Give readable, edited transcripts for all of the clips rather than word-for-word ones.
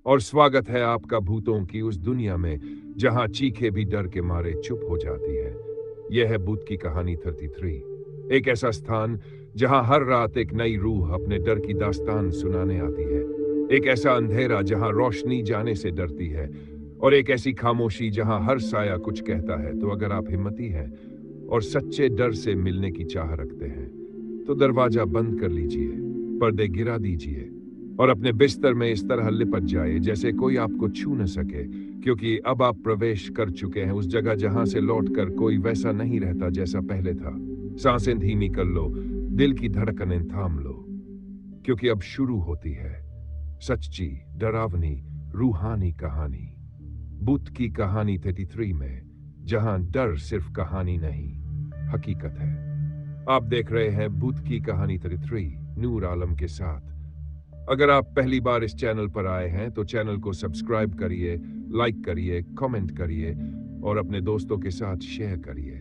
और स्वागत है आपका भूतों की उस दुनिया में जहां चीखें भी डर के मारे चुप हो जाती है। यह है भूत की कहानी 33, एक ऐसा स्थान जहां हर रात एक नई रूह अपने डर की दास्तान सुनाने आती है। एक ऐसा अंधेरा जहां रोशनी जाने से डरती है, और एक ऐसी खामोशी जहां हर साया कुछ कहता है। तो अगर आप हिम्मती हैं और सच्चे डर से मिलने की चाह रखते हैं, तो दरवाजा बंद कर लीजिए, पर्दे गिरा दीजिए और अपने बिस्तर में इस तरह लिपट जाए जैसे कोई आपको छू न सके, क्योंकि अब आप प्रवेश कर चुके हैं उस जगह जहां से लौटकर कोई वैसा नहीं रहता जैसा पहले था। सांसें धीमी कर लो, दिल की धड़कनें थाम लो, क्योंकि अब शुरू होती है सच्ची, डरावनी, रूहानी कहानी। भूत की कहानी 33 में, जहां डर सिर्फ कहानी नहीं, हकीकत है। आप देख रहे हैं भूत की कहानी 33 नूर आलम के साथ। अगर आप पहली बार इस चैनल पर आए हैं तो चैनल को सब्सक्राइब करिए, लाइक करिए, कमेंट करिए और अपने दोस्तों के साथ शेयर करिए।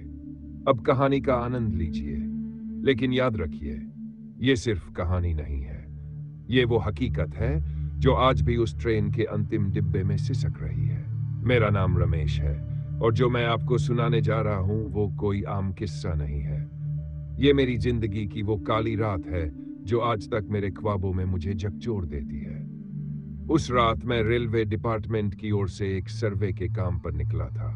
अब कहानी का आनंद लीजिए, लेकिन याद रखिए, ये सिर्फ कहानी नहीं है, ये वो हकीकत है जो आज भी उस ट्रेन के अंतिम डिब्बे में सिसक रही है। मेरा नाम रमेश है और जो मैं आपको सुनाने जा रहा हूं वो कोई आम किस्सा नहीं है। ये मेरी जिंदगी की वो काली रात है जो आज तक मेरे ख्वाबों में मुझे झकझोर देती है। उस रात मैं रेलवे डिपार्टमेंट की ओर से एक सर्वे के काम पर निकला था।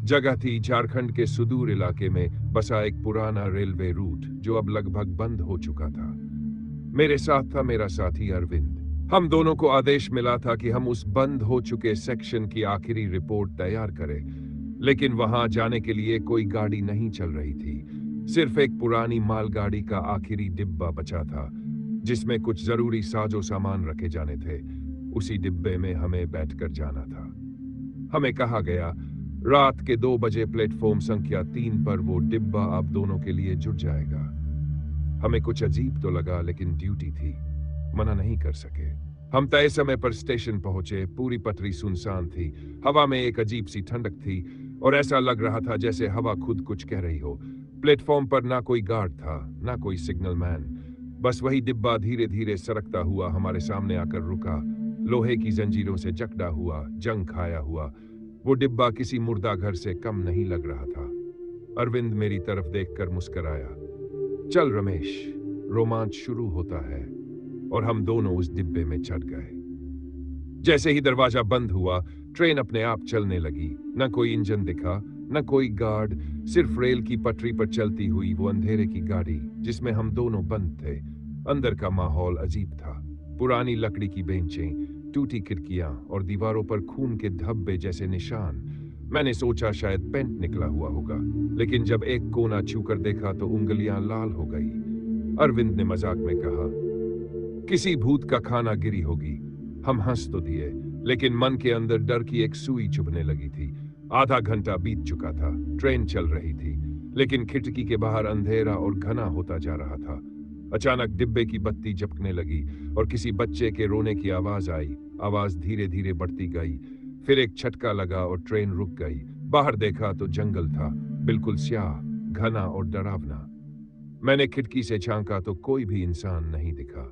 जगह थी झारखंड के सुदूर इलाके में बसा एक पुराना रेलवे रूट जो अब लगभग बंद हो चुका था। मेरे साथ था मेरा साथी अरविंद। हम दोनों को आदेश मिला था कि हम उस बंद हो चुके सेक्शन की आखिरी रिपोर्ट तैयार करें, लेकिन वहां जाने के लिए कोई गाड़ी नहीं चल रही थी। सिर्फ एक पुरानी मालगाड़ी का आखिरी डिब्बा बचा था जिसमें कुछ जरूरी साजो सामान रखे जाने थे। उसी डिब्बे में हमें बैठकर जाना था। हमें कहा गया रात के 2 बजे प्लेटफॉर्म संख्या 3 पर वो डिब्बा आप दोनों के लिए जुट जाएगा। हमें कुछ अजीब तो लगा, लेकिन ड्यूटी थी, मना नहीं कर सके। हम तय समय पर स्टेशन पहुंचे। पूरी पटरी सुनसान थी, हवा में एक अजीब सी ठंडक थी और ऐसा लग रहा था जैसे हवा खुद कुछ कह रही हो। प्लेटफॉर्म पर ना कोई गार्ड था, ना कोई सिग्नल मैन, बस वही डिब्बा धीरे धीरे सरकता हुआ हमारे सामने आकर रुका। लोहे की जंजीरों से जकड़ा हुआ, जंग खाया हुआ, वो डिब्बा किसी मुर्दा घर से कम नहीं लग रहा था। अरविंद मेरी तरफ देखकर मुस्कुराया। चल रमेश, रोमांच शुरू होता है, और हम दोनों उस डिब्बे में चढ़ गए। जैसे ही दरवाजा बंद हुआ, ट्रेन अपने आप चलने लगी। न कोई इंजन दिखा, न कोई गार्ड, सिर्फ रेल की पटरी पर चलती हुई वो अंधेरे की गाड़ी जिसमें हम दोनों बंद थे। अंदर का माहौल अजीब था। पुरानी लकड़ी की बेंचें, टूटी खिड़कियां और दीवारों पर खून के धब्बे जैसे निशान। मैंने सोचा शायद पेंट निकला हुआ होगा, लेकिन जब एक कोना छूकर देखा तो उंगलियां लाल हो गई। अरविंद ने मजाक में कहा, किसी भूत का खाना गिरी होगी। हम हंस तो दिए, लेकिन मन के अंदर डर की एक सुई चुभने लगी थी। आधा घंटा बीत चुका था, ट्रेन चल रही थी, लेकिन खिड़की के बाहर अंधेरा और घना होता जा रहा था। अचानक डिब्बे की बत्ती झपकने लगी और किसी बच्चे के रोने की आवाज आई। आवाज धीरे धीरे बढ़ती गई, फिर एक झटका लगा और ट्रेन रुक गई। बाहर देखा तो जंगल था, बिल्कुल स्याह, घना और डरावना। मैंने खिड़की से झांका तो कोई भी इंसान नहीं दिखा,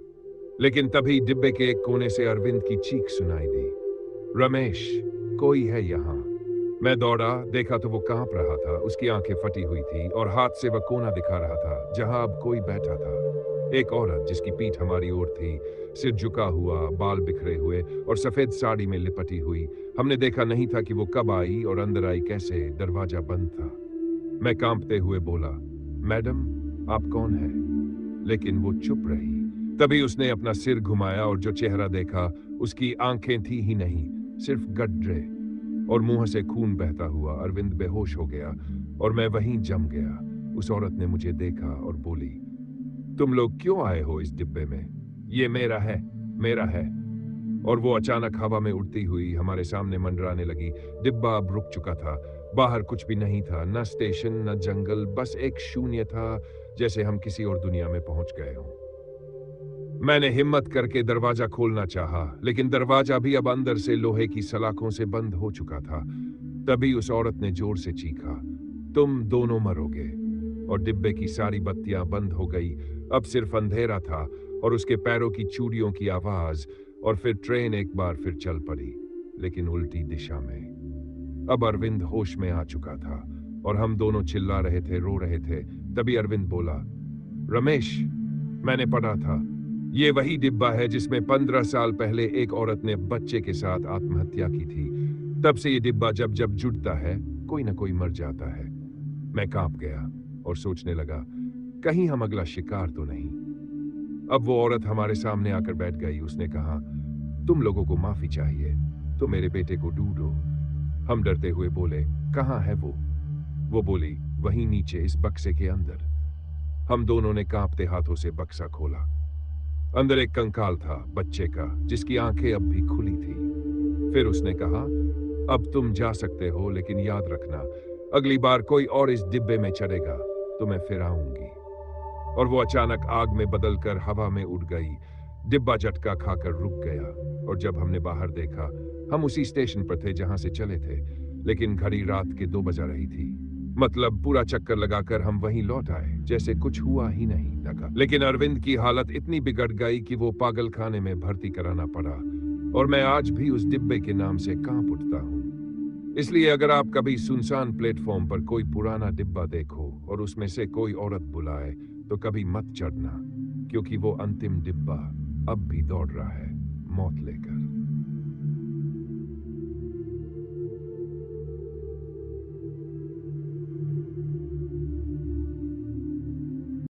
लेकिन तभी डिब्बे के एक कोने से अरविंद की चीख सुनाई दी, रमेश, कोई है यहाँ। मैं दौड़ा, देखा तो वो कांप रहा था। उसकी आंखें फटी हुई थी और हाथ से वह कोना दिखा रहा था जहां अब कोई बैठा था। एक औरत जिसकी पीठ हमारी ओर थी, सिर झुका हुआ, बाल बिखरे हुए और सफेद साड़ी में लिपटी हुई। हमने देखा नहीं था कि वो कब आई और अंदर आई कैसे। दरवाजा बंद था। मैं कांपते हुए बोला, मैडम, आप कौन हैं? लेकिन वो चुप रही। तभी उसने अपना सिर घुमाया और जो चेहरा देखा, उसकी आंखें थी ही नहीं, सिर्फ गड्ढे और मुंह से खून बहता हुआ। अरविंद बेहोश हो गया और मैं वहीं जम गया। उस औरत ने मुझे देखा और बोली, तुम लोग क्यों आए हो इस डिब्बे में? ये मेरा है, मेरा है। और वो अचानक हवा में उड़ती हुई हमारे सामने मंडराने लगी। डिब्बा अब रुक चुका था, बाहर कुछ भी नहीं था, न स्टेशन, न जंगल, बस एक शून्य था, जैसे हम किसी और दुनिया में पहुंच गए हों। मैंने हिम्मत करके दरवाजा खोलना चाहा, लेकिन दरवाजा भी अब अंदर से लोहे की सलाखों से बंद हो चुका था। तभी उस औरत ने जोर से चीखा, तुम दोनों मरोगे। और डिब्बे की सारी बत्तियां बंद हो गई। अब सिर्फ अंधेरा था और उसके पैरों की चूड़ियों की आवाज और फिर ट्रेन एक बार फिर चल पड़ी, लेकिन उल्टी दिशा में। अब अरविंद होश में आ चुका था और हम दोनों चिल्ला रहे थे, रो रहे थे। तभी अरविंद बोला, रमेश, मैंने पढ़ा था, ये वही डिब्बा है जिसमें 15 साल पहले एक औरत ने बच्चे के साथ आत्महत्या की थी। तब से ये डिब्बा जब जब जुड़ता है, कोई ना कोई मर जाता है। मैं कांप गया और सोचने लगा, कहीं हम अगला शिकार तो नहीं। अब वो औरत हमारे सामने आकर बैठ गई। उसने कहा, तुम लोगों को माफी चाहिए, तो मेरे बेटे को ढूंढो। हम डरते हुए बोले, कहाँ है वो? वो बोली, वहीं नीचे इस बक्से के अंदर। हम दोनों ने कांपते हाथों से बक्सा खोला। अंदर एक कंकाल था, बच्चे का, जिसकी आंखें अब भी खुली थी। फिर उसने कहा, अब तुम जा सकते हो, लेकिन याद रखना, अगली बार कोई और इस डिब्बे में चढ़ेगा तो मैं फिर आऊंगी। और वो अचानक आग में बदलकर हवा में उड़ गई। डिब्बा झटका खाकर रुक गया और जब हमने बाहर देखा, हम उसी स्टेशन पर थे जहां से चले थे, लेकिन घड़ी रात के 2 बजा रही थी। मतलब पूरा चक्कर लगाकर हम वहीं लौट आए, जैसे कुछ हुआ ही नहीं लगा। लेकिन अरविंद की हालत इतनी बिगड़ गई कि वो पागल खाने में भर्ती कराना पड़ा, और मैं आज भी उस डिब्बे के नाम से कांप उठता हूँ। इसलिए अगर आप कभी सुनसान प्लेटफॉर्म पर कोई पुराना डिब्बा देखो और उसमें से कोई औरत बुलाए, तो कभी मत चढ़ना, क्योंकि वो अंतिम डिब्बा अब भी दौड़ रहा है, मौत लेकर।